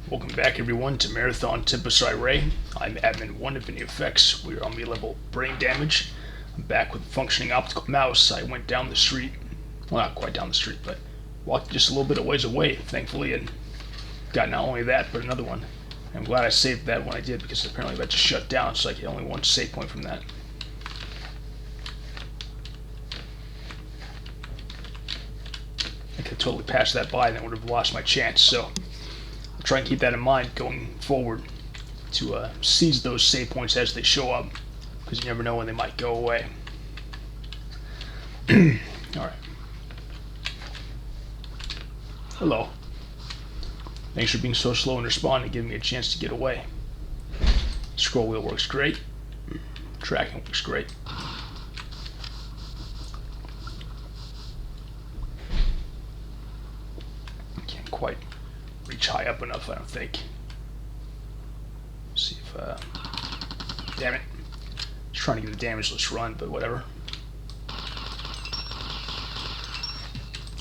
Welcome back everyone to Marathon Tempus Irae. I'm Admin 1 of NEFX. We are on mid-level brain damage. I'm back with a functioning optical mouse. I went down the street, well not quite down the street, but walked just a little bit of ways away, thankfully, and got not only that, but another one. I'm glad I saved that when I did because apparently that just shut down, so I get only one save point from that. I could totally pass that by and I would have lost my chance, so I'll try and keep that in mind going forward to seize those save points as they show up, because you never know when they might go away. Alright. Hello. Thanks for being so slow in responding and giving me a chance to get away. Scroll wheel works great. Tracking works great. Can't quite reach high up enough, I don't think. See if, damn it. Just trying to get a damageless run, but whatever.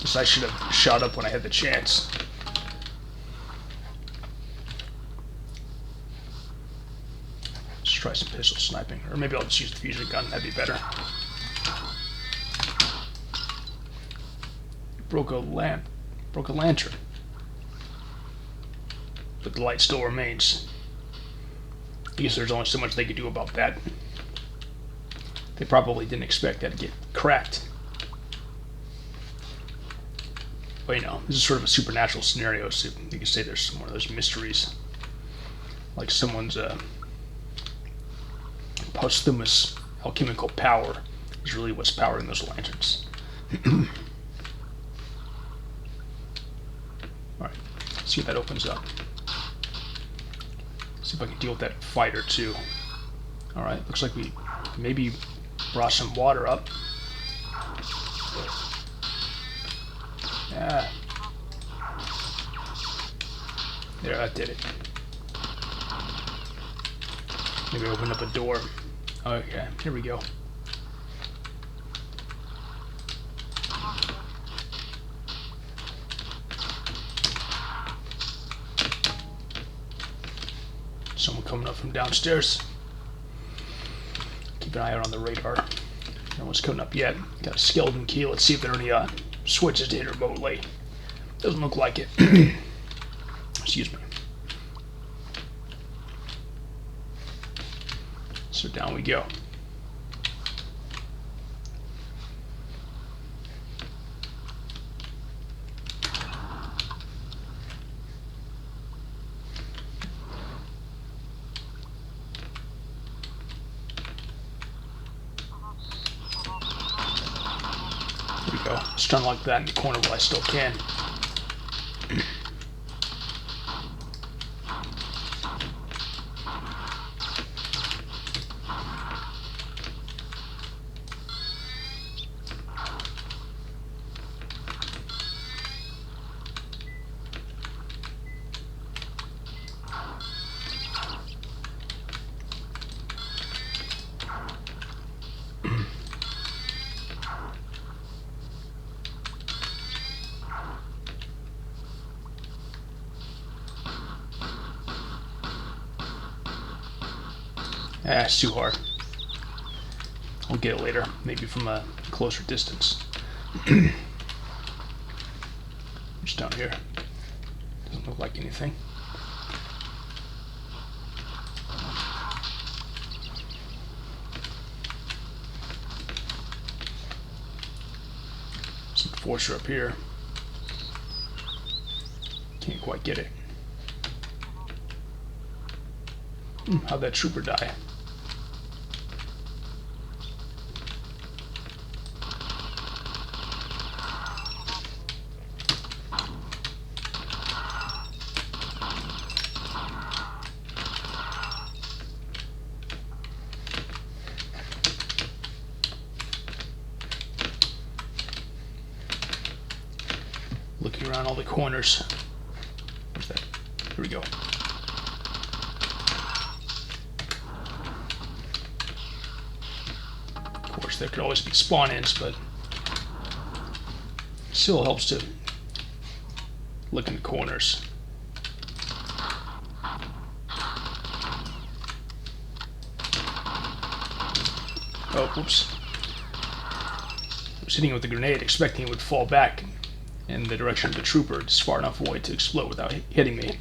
Guess I should have shot up when I had the chance. Let's try some pistol sniping. Or maybe I'll just use the fusion gun, that'd be better. Broke a lantern. But the light still remains. I guess there's only so much they could do about that. They probably didn't expect that to get cracked. But you know, this is sort of a supernatural scenario, so you can say there's one of those mysteries. Like someone's posthumous alchemical power is really what's powering those lanterns. Alright, see if that opens up. See if I can deal with that fighter too. Alright, looks like we maybe brought some water up. Yeah. There, that did it. Maybe open up a door. Okay, here we go. Someone coming up from downstairs. Keep an eye out on the radar. No one's coming up yet. Got a skeleton key. Let's see if there are any switches to hit remotely. Doesn't look like it. Excuse me. So down we go. There we go. Let's try and lock that in the corner while I still can. It's too hard. I'll get it later, maybe from a closer distance. Just down here. Doesn't look like anything. Some forcer up here. Can't quite get it. How'd that trooper die? Looking around all the corners. Where's that? Here we go. Of course, there could always be spawn-ins, but still helps to look in the corners. Oh, whoops. I was hitting it with the grenade, expecting it would fall back in the direction of the trooper, just far enough away to explode without hitting me.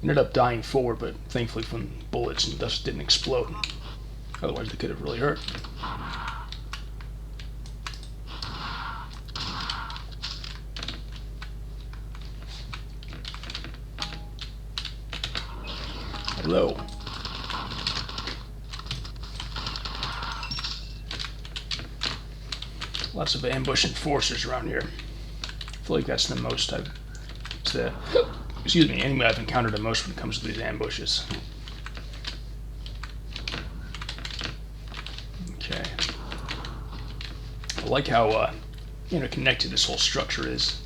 Ended up dying forward, but thankfully from bullets and thus didn't explode. Otherwise they could have really hurt. Hello. Lots of ambush enforcers around here. I feel like that's the most enemy I've encountered the most when it comes to these ambushes. Okay. I like how interconnected this whole structure is.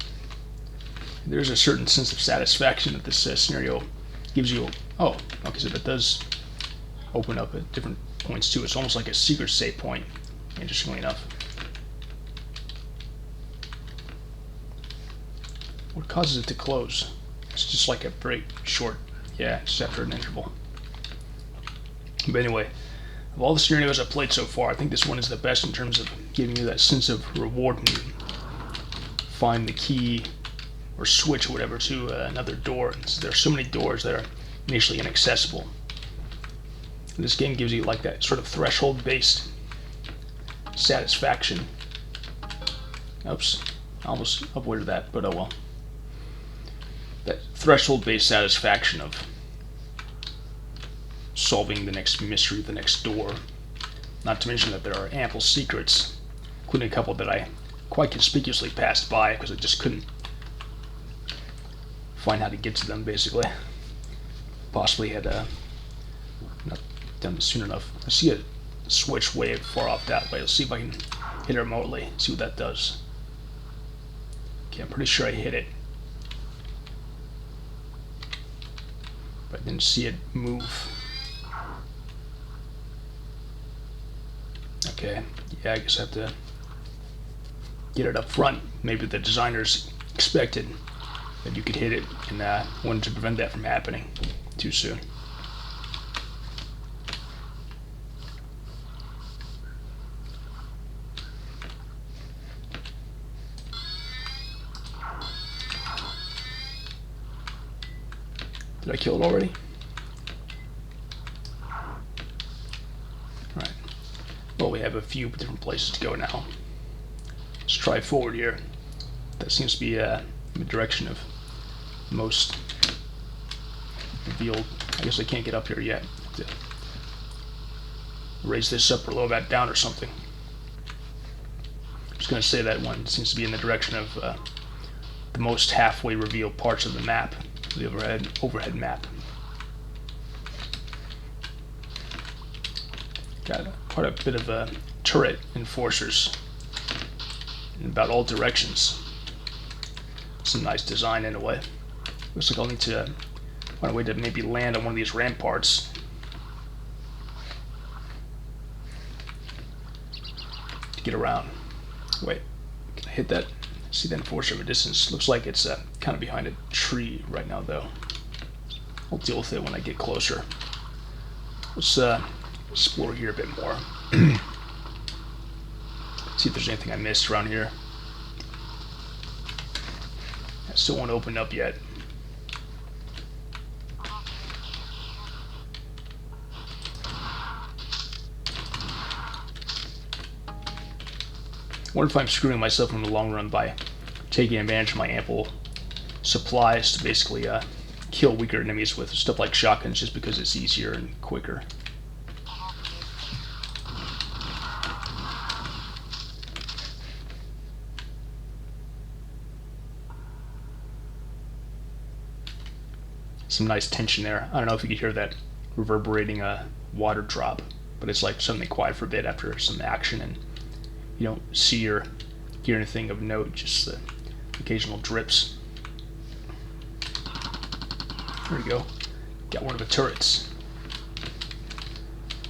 There's a certain sense of satisfaction that this scenario gives you. Oh, okay, so that does open up at different points too. It's almost like a secret save point, interestingly enough. What causes it to close? It's just like a very short, just after an interval. But anyway, of all the scenarios I've played so far, I think this one is the best in terms of giving you that sense of reward when you find the key or switch or whatever to another door. So there are so many doors that are initially inaccessible. And this game gives you like that sort of threshold-based satisfaction. Oops, I almost avoided that, but oh well. That threshold-based satisfaction of solving the next mystery, the next door. Not to mention that there are ample secrets, including a couple that I quite conspicuously passed by because I just couldn't find how to get to them, basically. Possibly had not done it soon enough. I see a switch way far off that way. Let's see if I can hit it remotely, see what that does. Okay, I'm pretty sure I hit it. But I didn't see it move. Okay, yeah, I guess I have to get it up front. Maybe the designers expected that you could hit it and wanted to prevent that from happening too soon. Did I kill it already? Alright. Well, we have a few different places to go now. Let's try forward here. That seems to be the direction of most revealed. I guess I can't get up here yet. Have to raise this up or lower that down or something. I'm just going to say that one seems to be in the direction of the most halfway revealed parts of the map. The overhead map. Got quite a bit of turret enforcers in about all directions. Some nice design in a way. Looks like I'll need to find a way to maybe land on one of these ramparts. To get around. Wait, can I hit that? See the enforcer at a distance. Looks like it's kind of behind a tree right now, though. I'll deal with it when I get closer. Let's explore here a bit more. See if there's anything I missed around here. I still won't open up yet. I wonder if I'm screwing myself in the long run by taking advantage of my ample supplies to basically kill weaker enemies with stuff like shotguns just because it's easier and quicker. Some nice tension there. I don't know if you could hear that reverberating water drop, but it's like suddenly quiet for a bit after some action, and you don't see or hear anything of note, just the occasional drips. There we go. Got one of the turrets.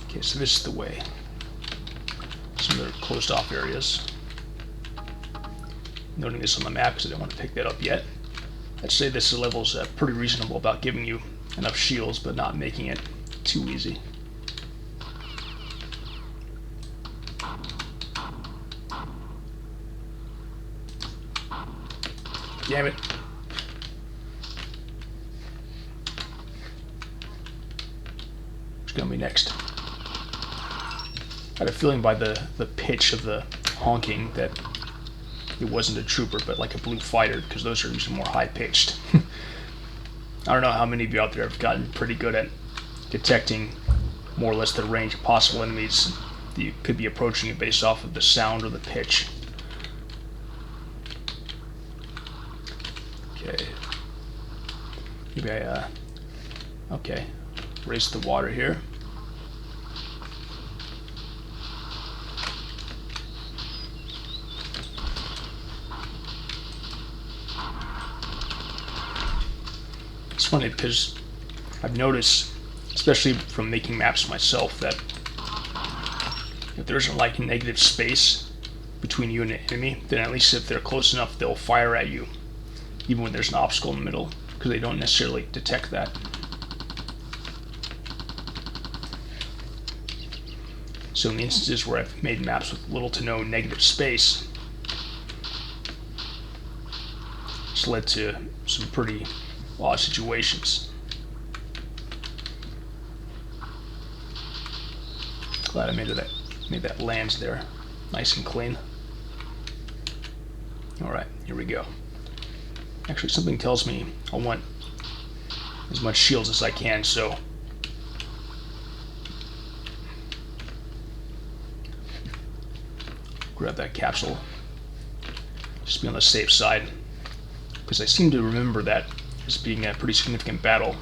Okay, so this is the way. Some other closed off areas. Noting this on the map because I don't want to pick that up yet. I'd say this level is pretty reasonable about giving you enough shields but not making it too easy. Damn it. What's gonna be next? I had a feeling by the pitch of the honking that it wasn't a trooper, but like a blue fighter, because those are usually more high-pitched. I don't know how many of you out there have gotten pretty good at detecting more or less the range of possible enemies that you could be approaching it based off of the sound or the pitch. Okay. Maybe okay. Raise the water here. It's funny because I've noticed, especially from making maps myself, that if there isn't like negative space between you and the enemy, then at least if they're close enough, they'll fire at you, even when there's an obstacle in the middle, because they don't necessarily detect that. So in the instances where I've made maps with little to no negative space, it's led to some pretty odd situations. Glad I made that land there nice and clean. Alright, here we go. Actually, something tells me I want as much shields as I can, so grab that capsule. Just be on the safe side, because I seem to remember that as being a pretty significant battle.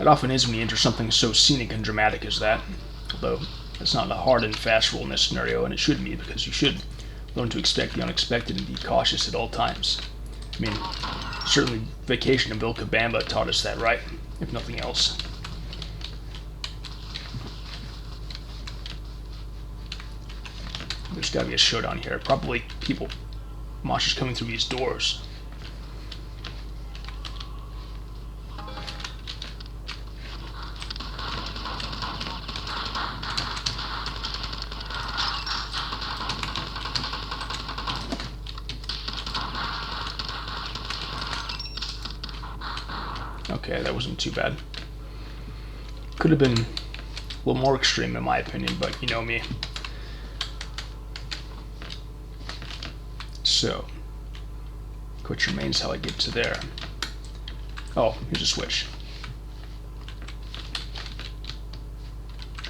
It often is when you enter something so scenic and dramatic as that, although it's not a hard and fast rule in this scenario, and it shouldn't be, because you should learn to expect the unexpected and be cautious at all times. I mean, certainly Vacation in Vilcabamba taught us that, right? If nothing else. There's gotta be a showdown here. Probably monsters coming through these doors. Okay, that wasn't too bad. Could have been a little more extreme in my opinion, but you know me. So, which remains how I get to there. Oh, here's a switch.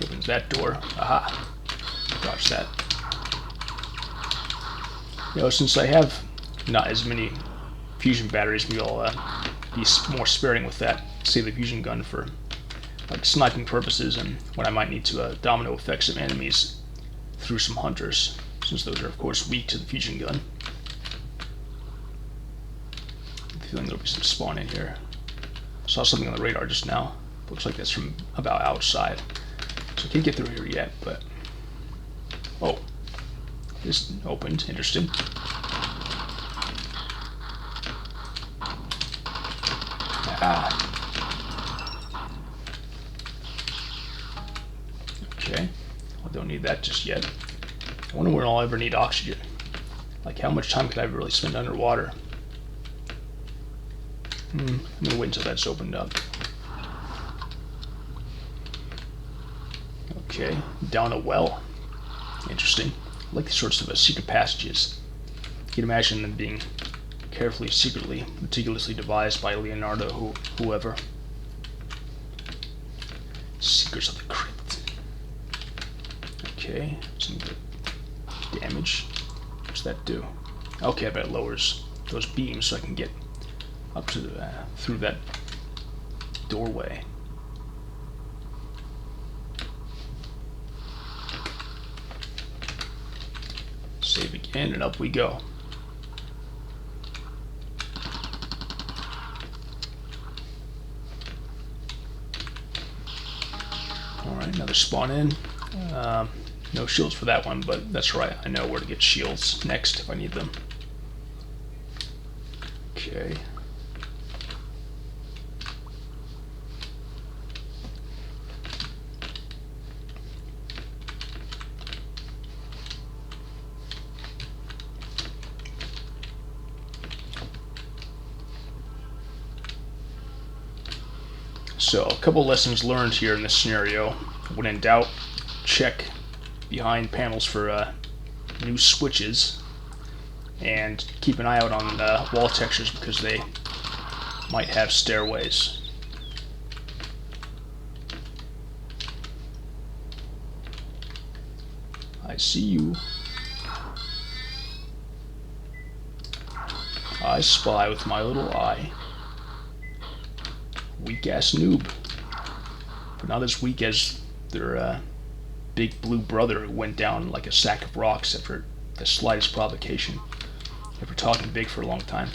Opens that door. Aha. Dodge that. You know, since I have not as many fusion batteries, maybe I'll be more sparing with that. Save the fusion gun for like sniping purposes and when I might need to domino effect some enemies through some hunters, since those are of course weak to the fusion gun. I'm feeling there'll be some spawn in here. Saw something on the radar just now. Looks like that's from about outside. So I can't get through here yet, but oh, this opened. Interesting. Okay, I don't need that just yet. I wonder when I'll ever need oxygen. Like, how much time could I really spend underwater? I'm gonna wait until that's opened up. Okay, down a well. Interesting. I like these sorts of secret passages. You can imagine them being carefully, secretly, meticulously devised by Leonardo, whoever. Secrets of the Crypt. Okay, some good damage. What's that do? Okay, I bet it lowers those beams so I can get up to the, through that doorway. Save again, and up we go. Alright, another spawn in. No shields for that one, but that's right. I know where to get shields next if I need them. Okay. So a couple lessons learned here in this scenario. When in doubt, check behind panels for new switches, and keep an eye out on wall textures because they might have stairways. I see you. I spy with my little eye. Weak-ass noob. But not as weak as their big blue brother who went down like a sack of rocks after the slightest provocation. After talking big for a long time.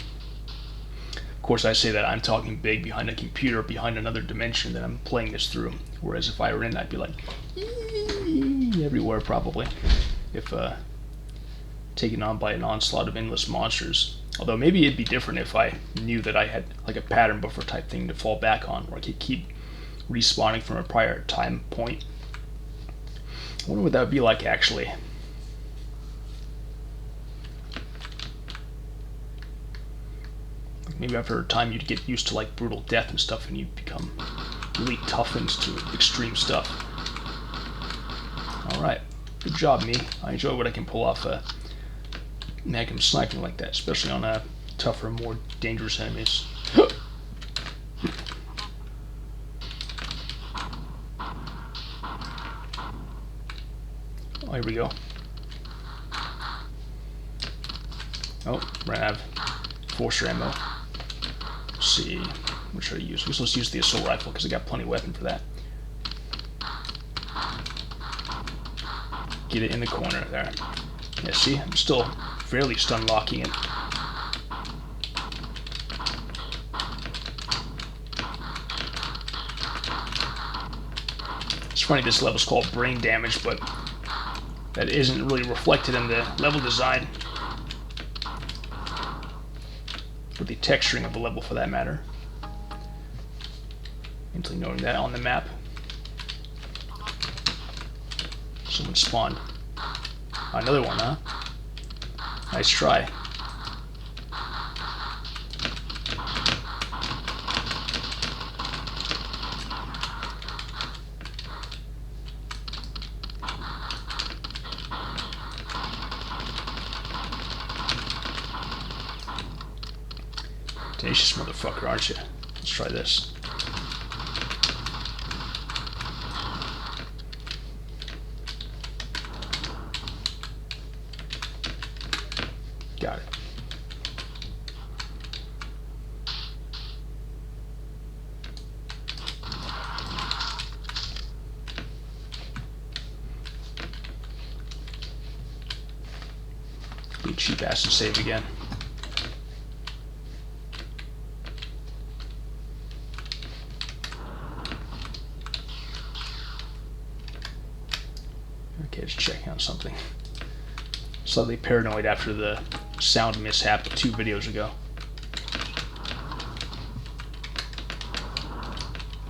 Of course, I say that I'm talking big behind a computer, behind another dimension that I'm playing this through. Whereas if I were in, I'd be like, everywhere probably. If taken on by an onslaught of endless monsters. Although maybe it'd be different if I knew that I had like a pattern buffer type thing to fall back on, where I could keep respawning from a prior time point. I wonder what that would be like actually. Maybe after a time you'd get used to like brutal death and stuff, and you'd become really toughened to extreme stuff. Alright, good job, me. I enjoy what I can pull off magnum sniping like that, especially on tougher, more dangerous enemies. Oh, here we go. Oh, ran out of forcer ammo. Let's see, what should I use? I guess let's use the assault rifle because I got plenty of weapon for that. Get it in the corner there. Yeah, see, I'm still fairly stun locking it. It's funny, this level's called brain damage, but that isn't really reflected in the level design. Or the texturing of the level for that matter. Mentally noting that on the map. Someone spawned. Another one, huh? Nice try. Tenacious motherfucker, aren't you? Let's try this. Got it. Be cheap ass to save again. Okay, just checking on something. Slightly paranoid after the sound mishap 2 videos ago.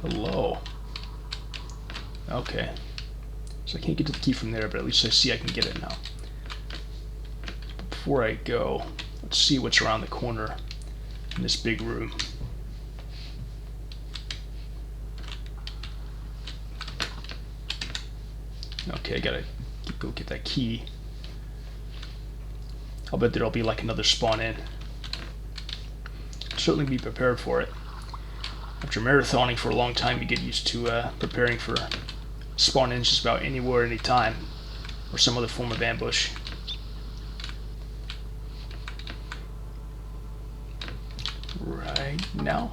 Hello. Okay. So I can't get to the key from there, but at least I see I can get it now. But before I go, let's see what's around the corner in this big room. Okay, I gotta go get that key. I'll bet there'll be like another spawn in. Certainly be prepared for it. After marathoning for a long time, you get used to preparing for spawn ins just about anywhere, anytime, or some other form of ambush. Right now?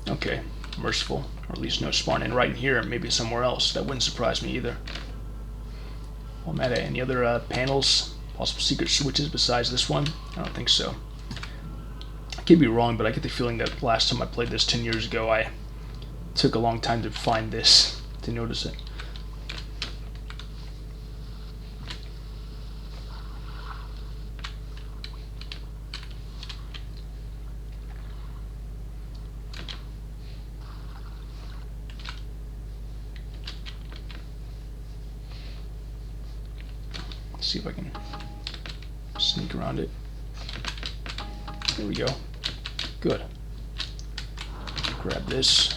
Okay, merciful. Or at least no spawn in right in here, maybe somewhere else. That wouldn't surprise me either. Well, Matt, any other panels, possible secret switches besides this one? I don't think so. I could be wrong, but I get the feeling that last time I played this 10 years ago, I took a long time to find this, to notice it. See if I can sneak around it. There we go. Good. Grab this.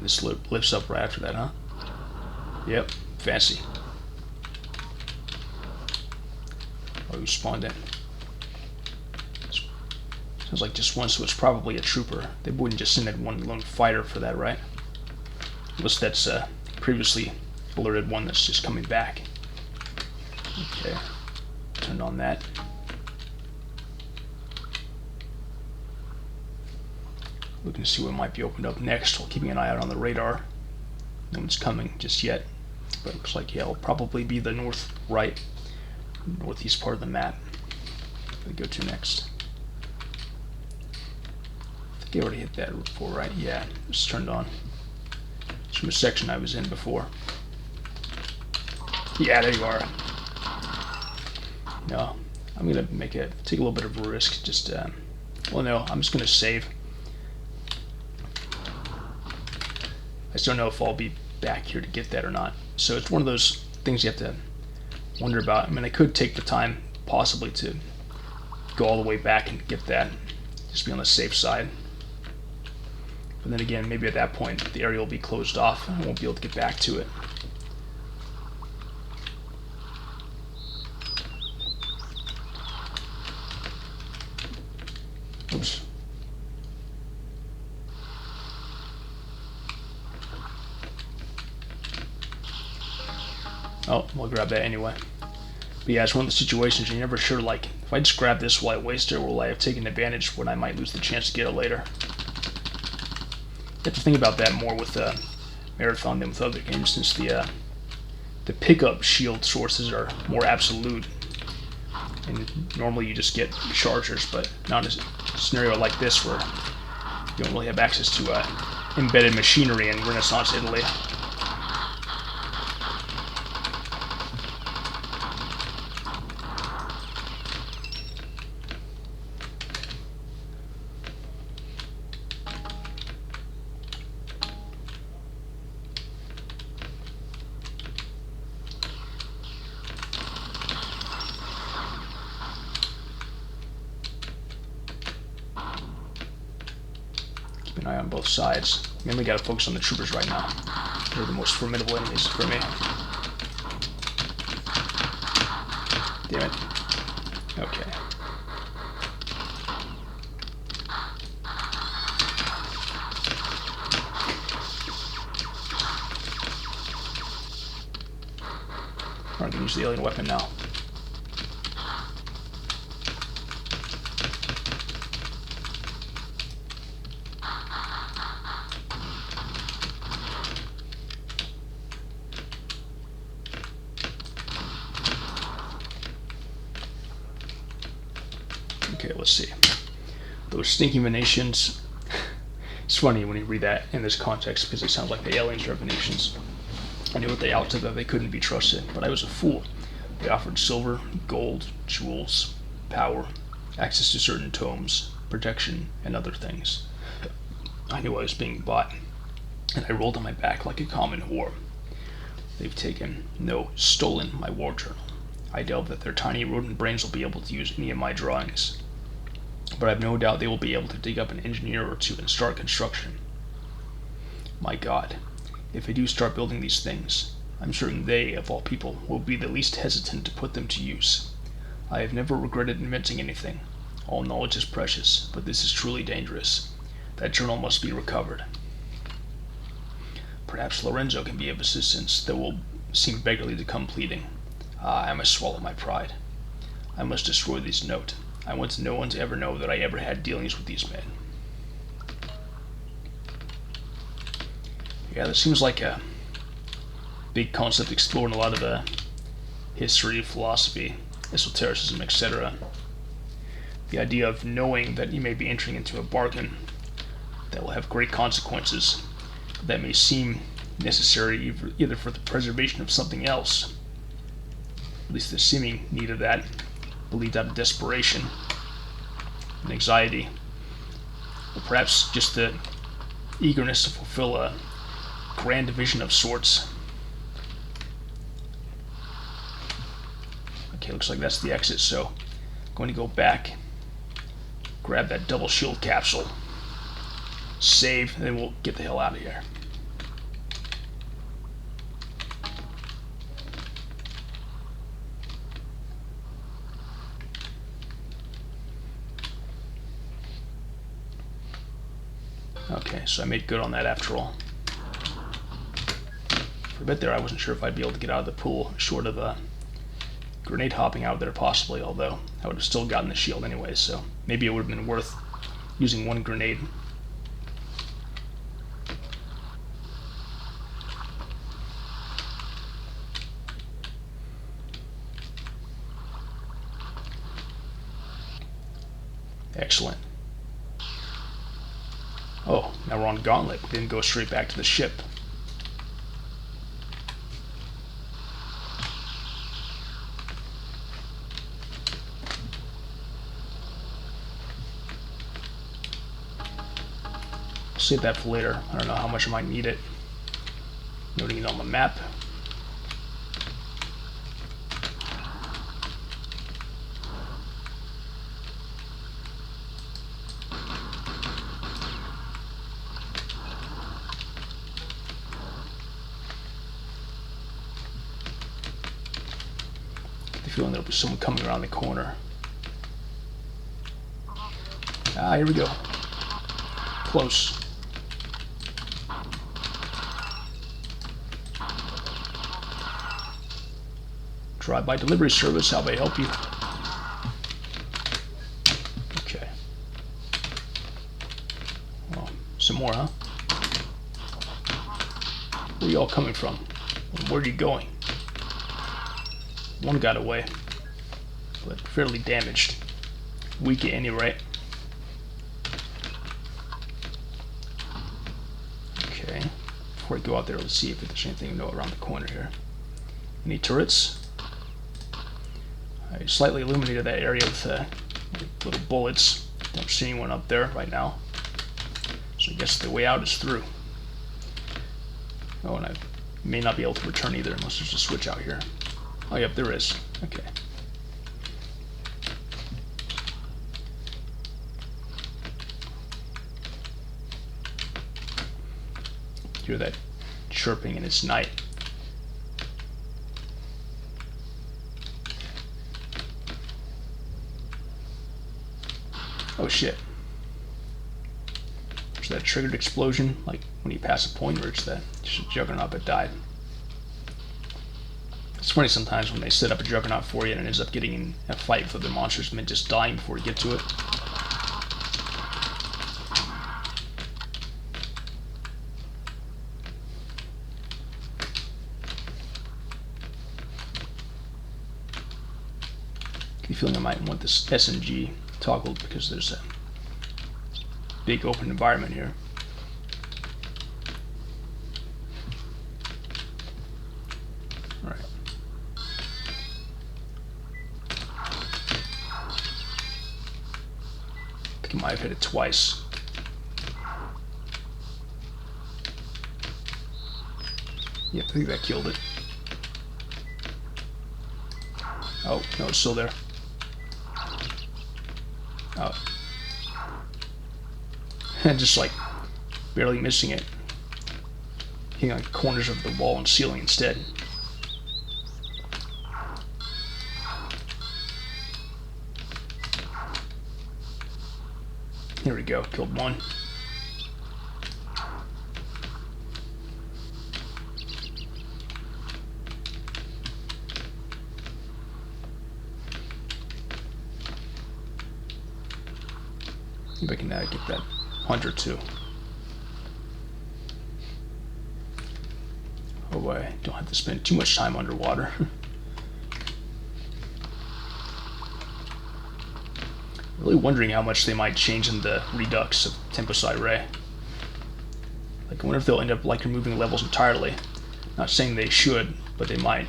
This lifts up right after that, huh? Yep, fancy. Oh, you spawned in. Sounds like just one, so it's probably a trooper. They wouldn't just send in one lone fighter for that, right? Unless that's a previously alerted one that's just coming back. Okay, turned on that. Looking to see what might be opened up next while keeping an eye out on the radar. No one's coming just yet, but it looks like, yeah, it'll probably be the northeast part of the map we go to next. I think I already hit that before, right? Yeah, it's turned on. It's from a section I was in before. Yeah, there you are. No, I'm gonna take a little bit of a risk. Just, well, no, I'm just gonna save. I just don't know if I'll be back here to get that or not. So it's one of those things you have to wonder about. I mean, I could take the time possibly to go all the way back and get that, just be on the safe side. But then again, maybe at that point the area will be closed off and I won't be able to get back to it. Oops. Oh, we'll grab that anyway. But yeah, it's one of the situations you're never sure, like, if I just grab this, will I waste it, or will I have taken advantage when I might lose the chance to get it later? You have to think about that more with Marathon than with other games, since the pickup shield sources are more absolute. And normally you just get chargers, but not in a scenario like this where you don't really have access to embedded machinery in Renaissance Italy. Keep an eye on both sides. Mainly got to focus on the troopers right now. They're the most formidable enemies for me. Damn it. Okay. I'm going to use the alien weapon now. Okay, let's see. Those stinking Venetians. It's funny when you read that in this context because it sounds like the aliens are Venetians. I knew at the outset that they couldn't be trusted, but I was a fool. They offered silver, gold, jewels, power, access to certain tomes, protection, and other things. I knew I was being bought, and I rolled on my back like a common whore. They've taken, no, stolen my war journal. I doubt that their tiny rodent brains will be able to use any of my drawings, but I've no doubt they will be able to dig up an engineer or two and start construction. My God, if they do start building these things, I'm certain they, of all people, will be the least hesitant to put them to use. I have never regretted inventing anything. All knowledge is precious, but this is truly dangerous. That journal must be recovered. Perhaps Lorenzo can be of assistance, though will seem beggarly to come pleading. I must swallow my pride. I must destroy this note. I want no one to ever know that I ever had dealings with these men. Yeah, that seems like a big concept explored in a lot of history, philosophy, esotericism, etc. The idea of knowing that you may be entering into a bargain that will have great consequences that may seem necessary either for the preservation of something else, at least the seeming need of that, believed out of desperation and anxiety, or perhaps just the eagerness to fulfill a grand vision of sorts. Okay, looks like that's the exit, so I'm going to go back, grab that double shield capsule, save, and then we'll get the hell out of here. Okay, so I made good on that after all. For a bit there, I wasn't sure if I'd be able to get out of the pool, short of grenade hopping out there possibly, although I would have still gotten the shield anyway, so maybe it would have been worth using one grenade. Excellent. Oh, now we're on Gauntlet. We didn't go straight back to the ship. Save that for later. I don't know how much I might need it. Noting it on the map. I have a feeling there'll be someone coming around the corner. Ah, here we go. Close. Drive-by delivery service, how may I help you? Okay. Well, some more, huh? Where are you all coming from? Where are you going? One got away, but fairly damaged. Weak at any rate. Okay. Before I go out there, let's see if there's anything to know around the corner here. Any turrets? I slightly illuminated that area with little bullets. Don't see anyone up there right now. So I guess the way out is through. Oh, and I may not be able to return either unless there's a switch out here. Oh, yep, there is. Okay. Hear that chirping and it's night. Oh shit. Is that a triggered explosion, like when you pass a point, or it's that just a juggernaut that died? It's funny sometimes when they set up a juggernaut for you and it ends up getting in a fight with other monsters and then just dying before you get to it. I get a feeling I might want this SMG toggled because there's a big open environment here. Alright. I think I might have hit it twice. Yep, I think that killed it. Oh, no, it's still there. Oh. And just like barely missing it. Hitting like corners of the wall and ceiling instead. Here we go, killed one. Maybe I can get that hunter too. Oh boy, don't have to spend too much time underwater. Really wondering how much they might change in the redux of Tempus Irae. Like, I wonder if they'll end up like removing levels entirely. Not saying they should, but they might.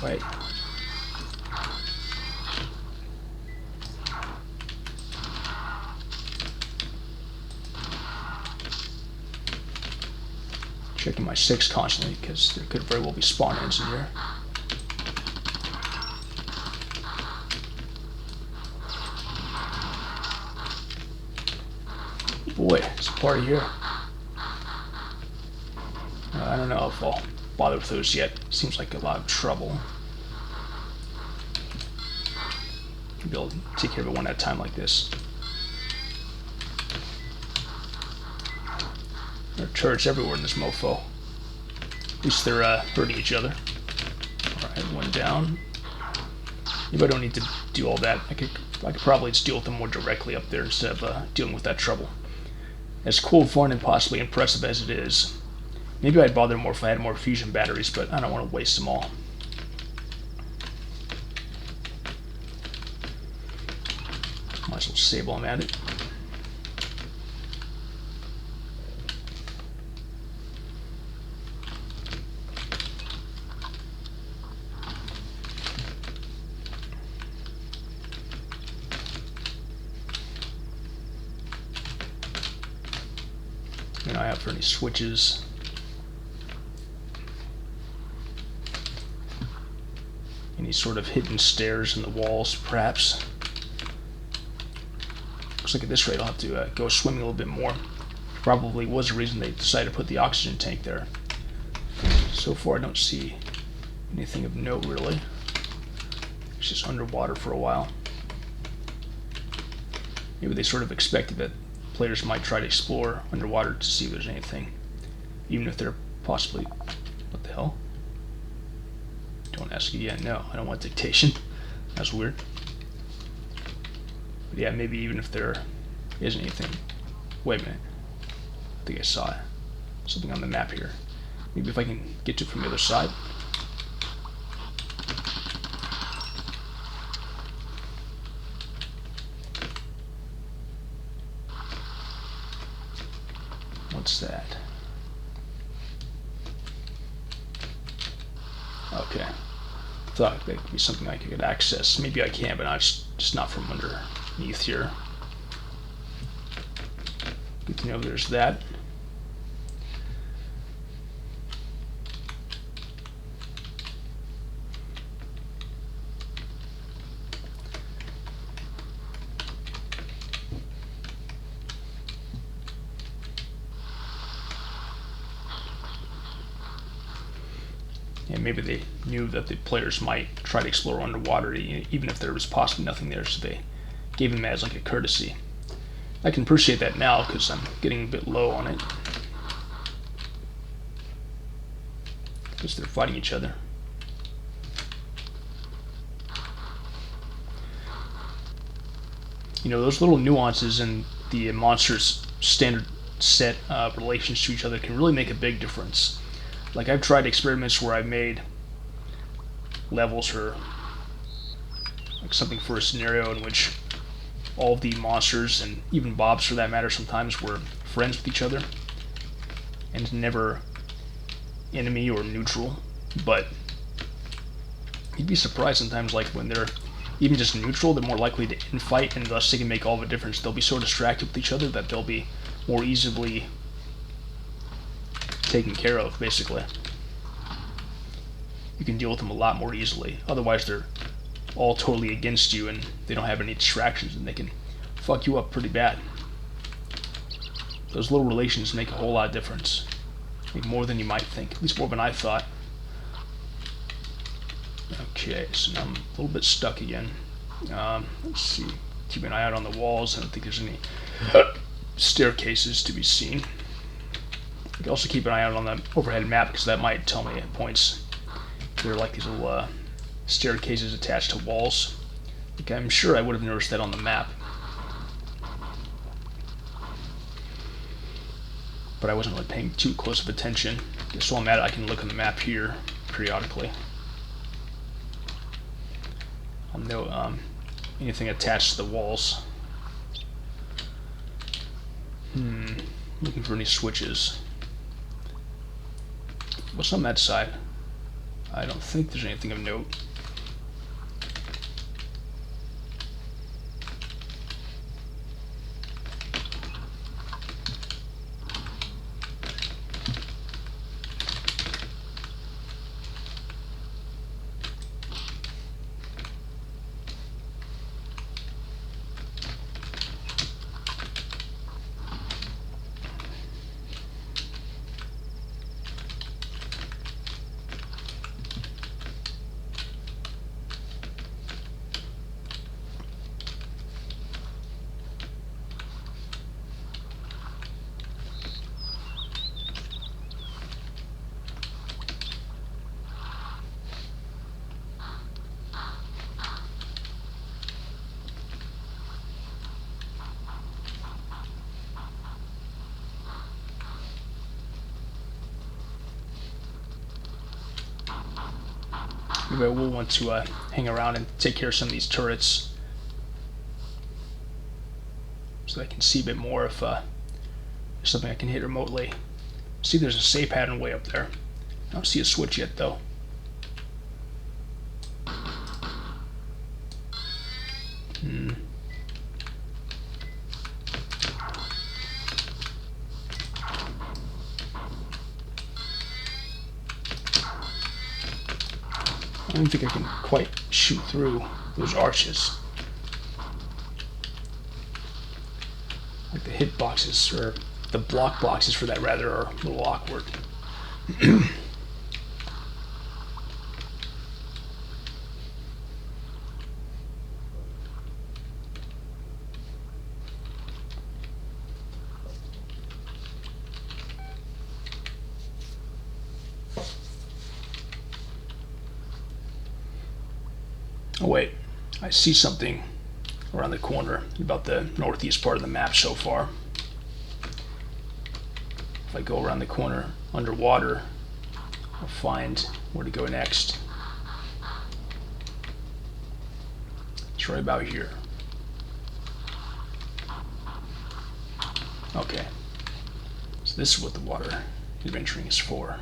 Wait. Checking my 6 constantly because there could very well be spawn ends in here. Boy, it's a party here. I don't know if I'll bother with those yet. Seems like a lot of trouble. Maybe I'll take care of it one at a time like this. There are turrets everywhere in this mofo. At least they're hurting each other. Alright, one down. Maybe I don't need to do all that. I could probably just deal with them more directly up there instead of dealing with that trouble. As cool, fun, and possibly impressive as it is, maybe I'd bother more if I had more fusion batteries, but I don't want to waste them all. Might as well save while I'm at it. And I have for any switches. Any sort of hidden stairs in the walls, perhaps. Looks like at this rate I'll have to go swimming a little bit more. Probably was the reason they decided to put the oxygen tank there. So far I don't see anything of note really. It's just underwater for a while. Maybe they sort of expected that players might try to explore underwater to see if there's anything, even if they're possibly... What the hell? Don't ask again. No, I don't want dictation. That's weird. But yeah, maybe even if there isn't anything. Wait a minute. I think I saw it. Something on the map here. Maybe if I can get to it from the other side. What's that? Okay. Thought that could be something I could access. Maybe I can, but just not from underneath here. Good to know there's that. And maybe they knew that the players might try to explore underwater, even if there was possibly nothing there, so they gave them as like a courtesy. I can appreciate that now because I'm getting a bit low on it. Because they're fighting each other. You know, those little nuances in the monsters' standard set relations to each other can really make a big difference. Like, I've tried experiments where I've made levels or like something for a scenario in which all of the monsters, and even Bobs for that matter sometimes, were friends with each other and never enemy or neutral. But you'd be surprised sometimes, like when they're even just neutral, they're more likely to infight, and thus they can make all the difference. They'll be so distracted with each other that they'll be more easily taken care of, basically. You can deal with them a lot more easily. Otherwise, they're all totally against you and they don't have any distractions, and they can fuck you up pretty bad. Those little relations make a whole lot of difference. I mean, more than you might think. At least more than I thought. Okay, so now I'm a little bit stuck again. Let's see. Keep an eye out on the walls. I don't think there's any staircases to be seen. You can also keep an eye out on the overhead map because that might tell me at points there are like these little staircases attached to walls. Like, I'm sure I would have noticed that on the map, but I wasn't really paying too close of attention. Just while I'm at it, I can look on the map here periodically. I'll know anything attached to the walls. Looking for any switches. What's on that side? I don't think there's anything of note. maybe I will want to hang around and take care of some of these turrets so I can see a bit more if there's something I can hit remotely. See, there's a save pattern way up there. I don't see a switch yet, though. I don't think I can quite shoot through those arches. Like the hit boxes, or the block boxes for that rather, are a little awkward. Oh wait, I see something around the corner, about the northeast part of the map so far. If I go around the corner underwater, I'll find where to go next. It's right about here. Okay, so this is what the water adventuring is for.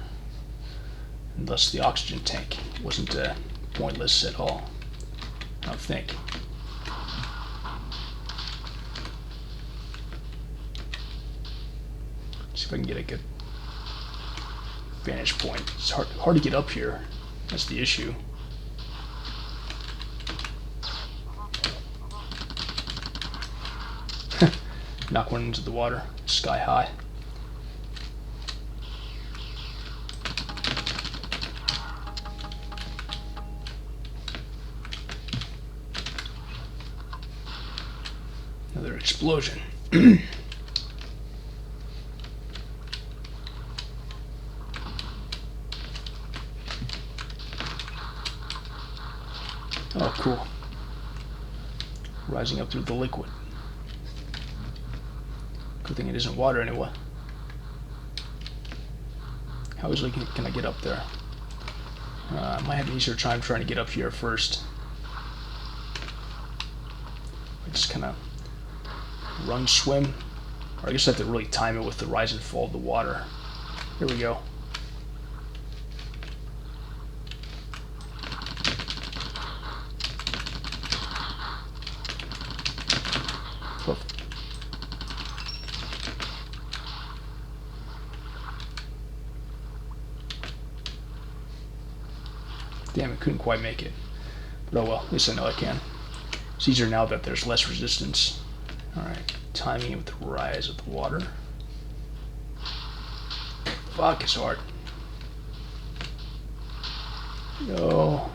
And thus the oxygen tank wasn't pointless at all, I don't think. See if I can get a good vantage point. It's hard to get up here. That's the issue. Knock one into the water, sky high. Another explosion. Oh, cool. Rising up through the liquid. Good thing it isn't water anyway. How easily can I get up there? I might have an easier time trying to get up here first. I just kind of run, swim. Or I guess I have to really time it with the rise and fall of the water. Here we go. Damn, I couldn't quite make it. But oh well, at least I know I can. It's easier now that there's less resistance. Alright, timing it with the rise of the water. Fuck, it's hard. No.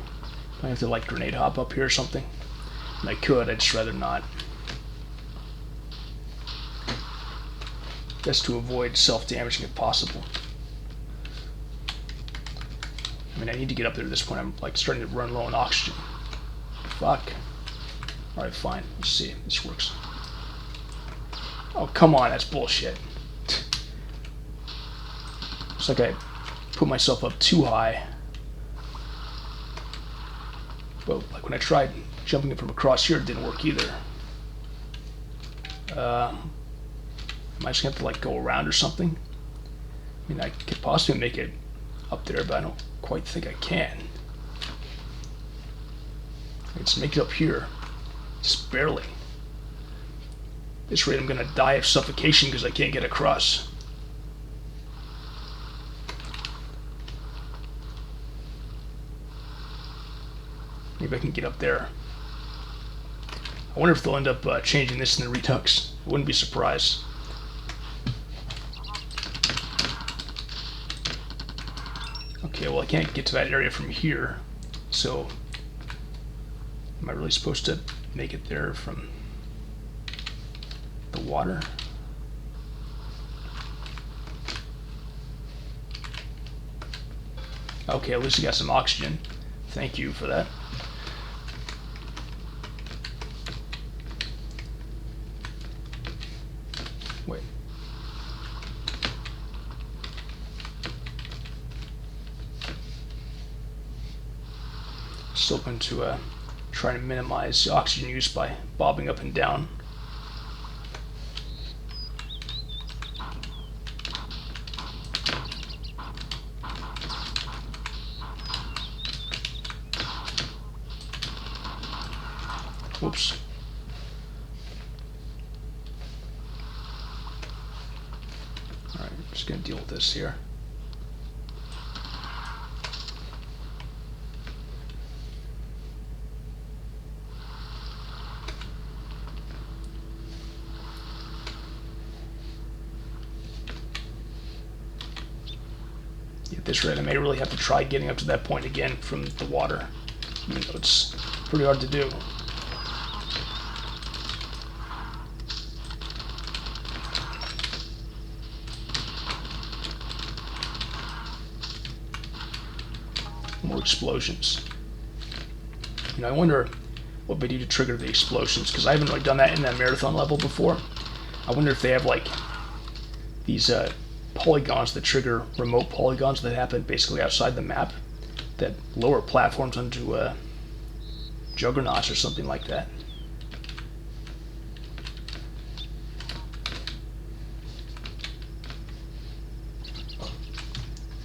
I have to like grenade hop up here or something. And I could, I'd just rather not. Just to avoid self-damaging if possible. I mean, I need to get up there at this point. I'm like starting to run low on oxygen. Fuck. Alright, fine. Let's see if this works. Oh, come on. That's bullshit. It's like I put myself up too high. But like when I tried jumping it from across here, it didn't work either. Am I just going to have to like go around or something? I mean, I could possibly make it up there, but I don't quite think I can. Let's make it up here. Just barely. At this rate, I'm going to die of suffocation because I can't get across. Maybe I can get up there. I wonder if they'll end up changing this in the Redux. I wouldn't be surprised. Okay, well I can't get to that area from here, so am I really supposed to make it there from the water? Okay, at least you got some oxygen. Thank you for that. Wait. still going to try to minimize the oxygen use by bobbing up and down. Whoops. Alright, I'm just going to deal with this here. At this rate, I may really have to try getting up to that point again from the water, even though it's pretty hard to do. More explosions. You know, I wonder what they do to trigger the explosions, because I haven't really done that in that marathon level before. I wonder if they have like these polygons that trigger remote polygons that happen basically outside the map that lower platforms onto juggernauts or something like that.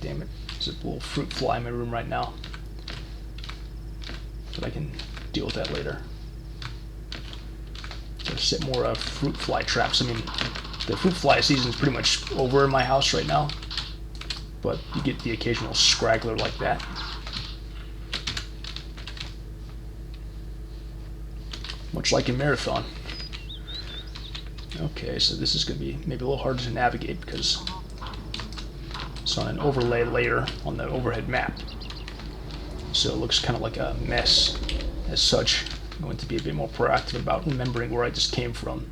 Damn it, there's a little fruit fly in my room right now. But I can deal with that later. So set more fruit fly traps. I mean, the fruit fly season is pretty much over in my house right now, but you get the occasional scraggler like that. Much like in Marathon. Okay, so this is going to be maybe a little harder to navigate because it's on an overlay layer on the overhead map. So it looks kind of like a mess. As such, I'm going to be a bit more proactive about remembering where I just came from.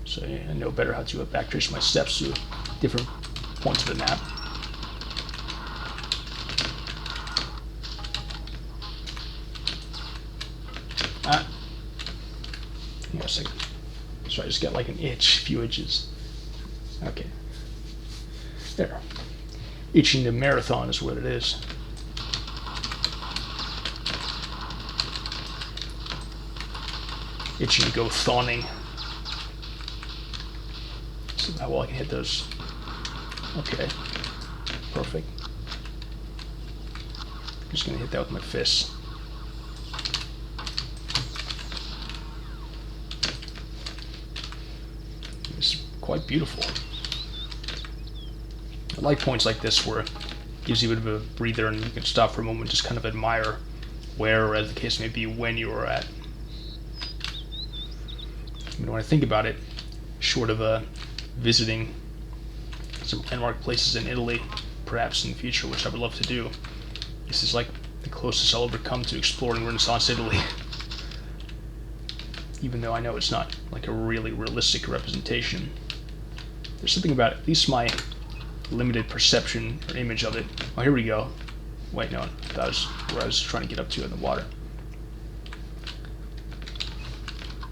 So I know better how to backtrace my steps to different points of the map. Hang on a second. So I just got like an itch, a few itches. Okay. There. Itching to marathon is what it is. Itching to go thawing. See how well I can hit those. Okay. Perfect. I'm just going to hit that with my fists. It's quite beautiful. I like points like this where it gives you a bit of a breather and you can stop for a moment and just kind of admire where, or as the case may be, when you are at. I mean, when I think about it, short of visiting some landmark places in Italy, perhaps in the future, which I would love to do, this is like the closest I'll ever come to exploring Renaissance Italy. Even though I know it's not like a really realistic representation. There's something about at least my limited perception or image of it. Oh, here we go. Wait, no, that was where I was trying to get up to in the water.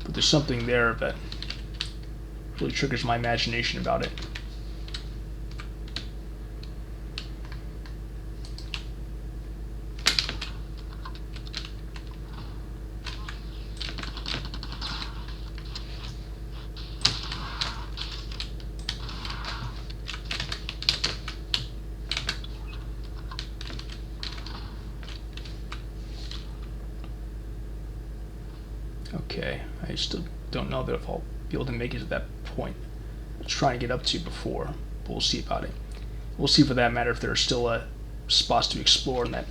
But there's something there that really triggers my imagination about it. Okay, I still don't know that if I'll be able to make it to that point I was trying to get up to before, but we'll see about it. We'll see for that matter if there are still spots to explore in that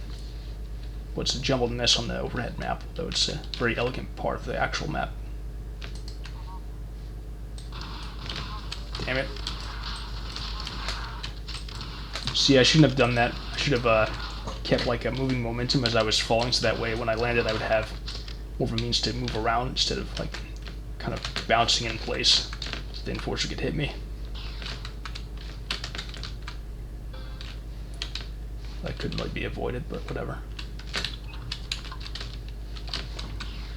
what's a jumbled mess on the overhead map, though it's a very elegant part of the actual map. Damn it. See, I shouldn't have done that. I should have kept like a moving momentum as I was falling, so that way when I landed I would have more of a means to move around instead of like kind of bouncing in place. The enforcer could hit me. That couldn't really be avoided, but whatever.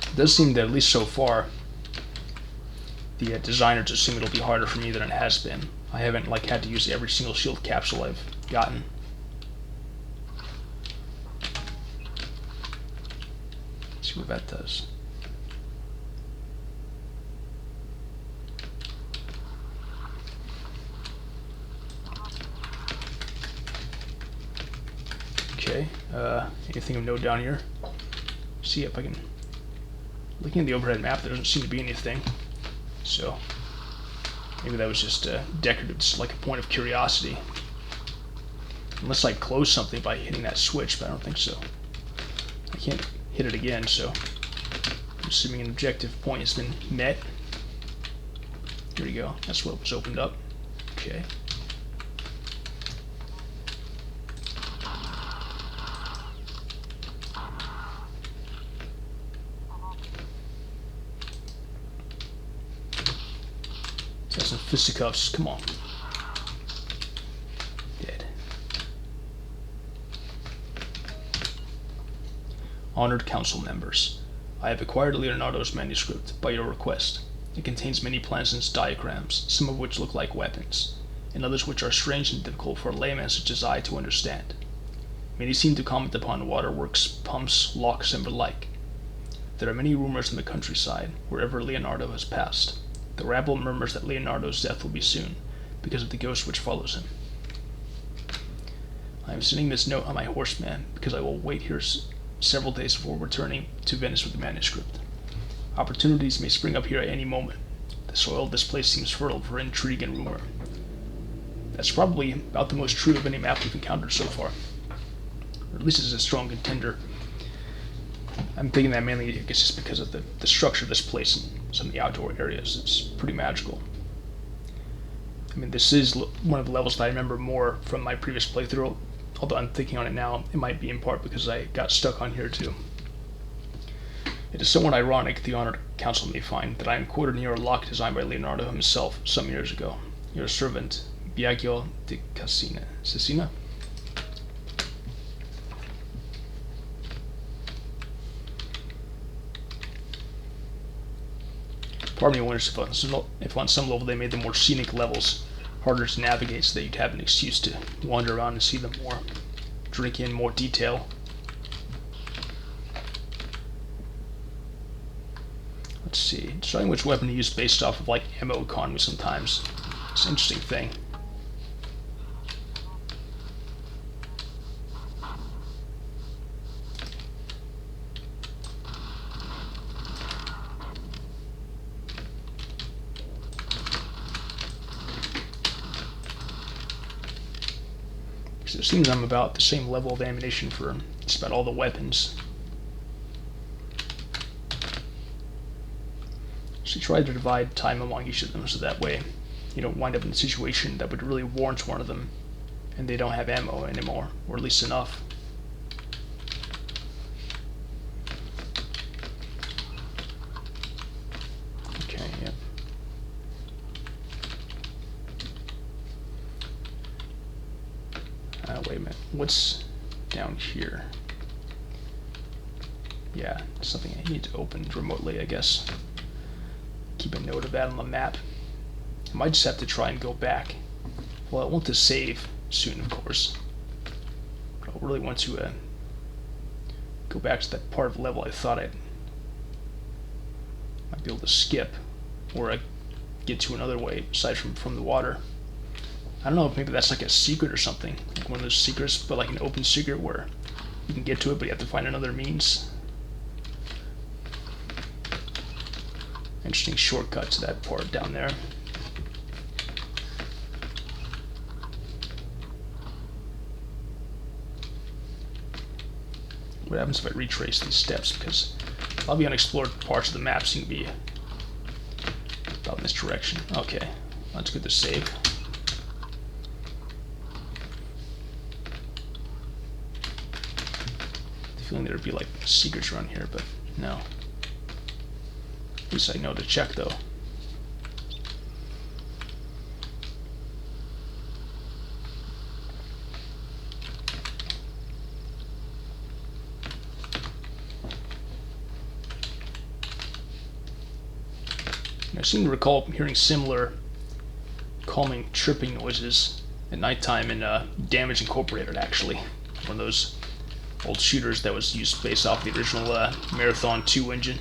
It does seem that at least so far, the designers assume it'll be harder for me than it has been. I haven't like had to use every single shield capsule I've gotten. See what that does. Okay, anything of note down here? See if I can... Looking at the overhead map, there doesn't seem to be anything. So, maybe that was just decorative, just like a point of curiosity. Unless I close something by hitting that switch, but I don't think so. I can't hit it again, so I'm assuming an objective point has been met. Here we go. That's what was opened up. Okay. Got some fisticuffs. Come on. Dead. Honored council members, I have acquired Leonardo's manuscript by your request. It contains many plans and diagrams, some of which look like weapons, and others which are strange and difficult for a layman such as I to understand. Many seem to comment upon waterworks, pumps, locks, and the like. There are many rumors in the countryside, wherever Leonardo has passed. The rabble murmurs that Leonardo's death will be soon, because of the ghost which follows him. I am sending this note on my horseman, because I will wait here several days before returning to Venice with the manuscript. Opportunities may spring up here at any moment. The soil of this place seems fertile for intrigue and rumor. That's probably about the most true of any map we've encountered so far. Or at least it's a strong contender. I'm thinking that mainly, I guess, just because of the structure of this place and some of the outdoor areas. It's pretty magical. I mean, this is one of the levels that I remember more from my previous playthrough, although I'm thinking on it now, it might be in part because I got stuck on here too. It is somewhat ironic, the Honored Council may find, that I am quoted near a lock designed by Leonardo himself some years ago. Your servant, Biagio di Cecina? Part of me wonders if on some level they made the more scenic levels harder to navigate so that you'd have an excuse to wander around and see them more, drink in more detail. Let's see, deciding which weapon to use based off of like ammo economy sometimes. It's an interesting thing. Because it seems I'm about the same level of ammunition for just about all the weapons. So try to divide time among each of them so that way you don't wind up in a situation that would really warrant one of them and they don't have ammo anymore, or at least enough. Okay, yep. Wait a minute, what's down here? Yeah, something I need to open remotely, I guess. Keep a note of that on the map. I might just have to try and go back. Well, I want to save soon, of course. But I really want to go back to that part of the level I thought I might be able to skip, or get to another way aside from the water. I don't know if maybe that's like a secret or something, like one of those secrets, but like an open secret where you can get to it, but you have to find another means. Interesting shortcut to that part down there. What happens if I retrace these steps? Because all the unexplored parts of the map seem to be about in this direction. Okay, that's good to save. The feeling there'd be like secrets around here, but no. At least I know to check, though. I seem to recall hearing similar calming chirping noises at nighttime in Damage Incorporated, actually. One of those old shooters that was used based off the original Marathon 2 engine.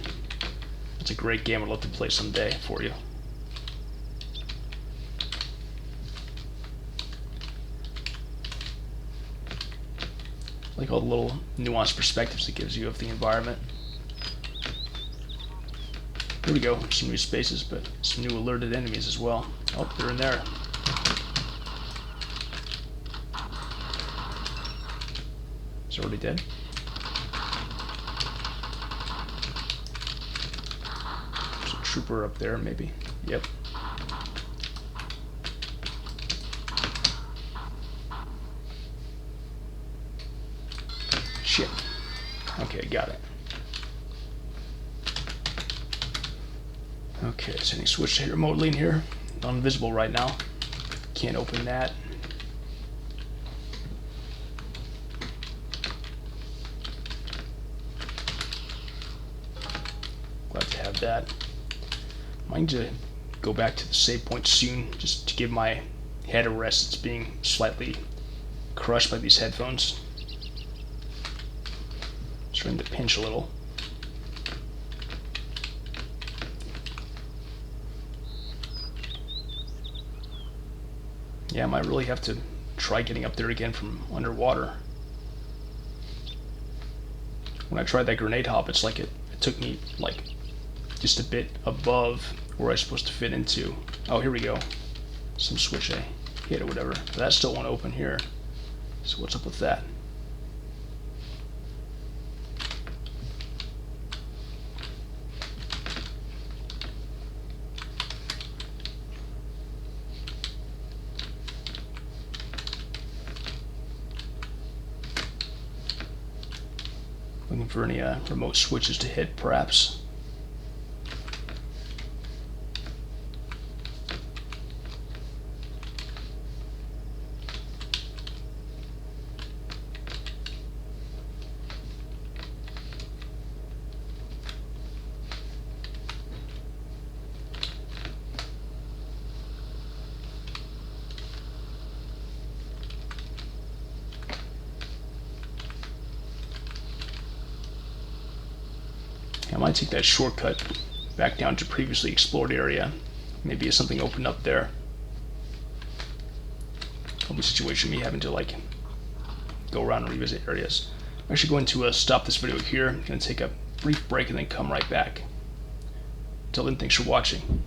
It's a great game. I'd love to play someday for you. I like all the little nuanced perspectives it gives you of the environment. Here we go, some new spaces, but some new alerted enemies as well. Oh, they're in there. Is it already dead? There's a trooper up there, maybe. Yep. Shit. Okay, got it. Okay, setting switch to hit remotely in here. Invisible right now. Can't open that. Glad to have that. I need to go back to the save point soon, just to give my head a rest. It's being slightly crushed by these headphones. Starting to pinch a little. Yeah, I might really have to try getting up there again from underwater. When I tried that grenade hop, it's like it took me like just a bit above where I was supposed to fit into. Oh, here we go. Some switch A hit or whatever. But that still won't open here. So what's up with that? Looking for any remote switches to hit, perhaps. I might take that shortcut back down to previously explored area. Maybe something opened up there. Probably a situation me having to like go around and revisit areas. I'm actually going to stop this video here. I'm going to take a brief break and then come right back. Until then, thanks for watching.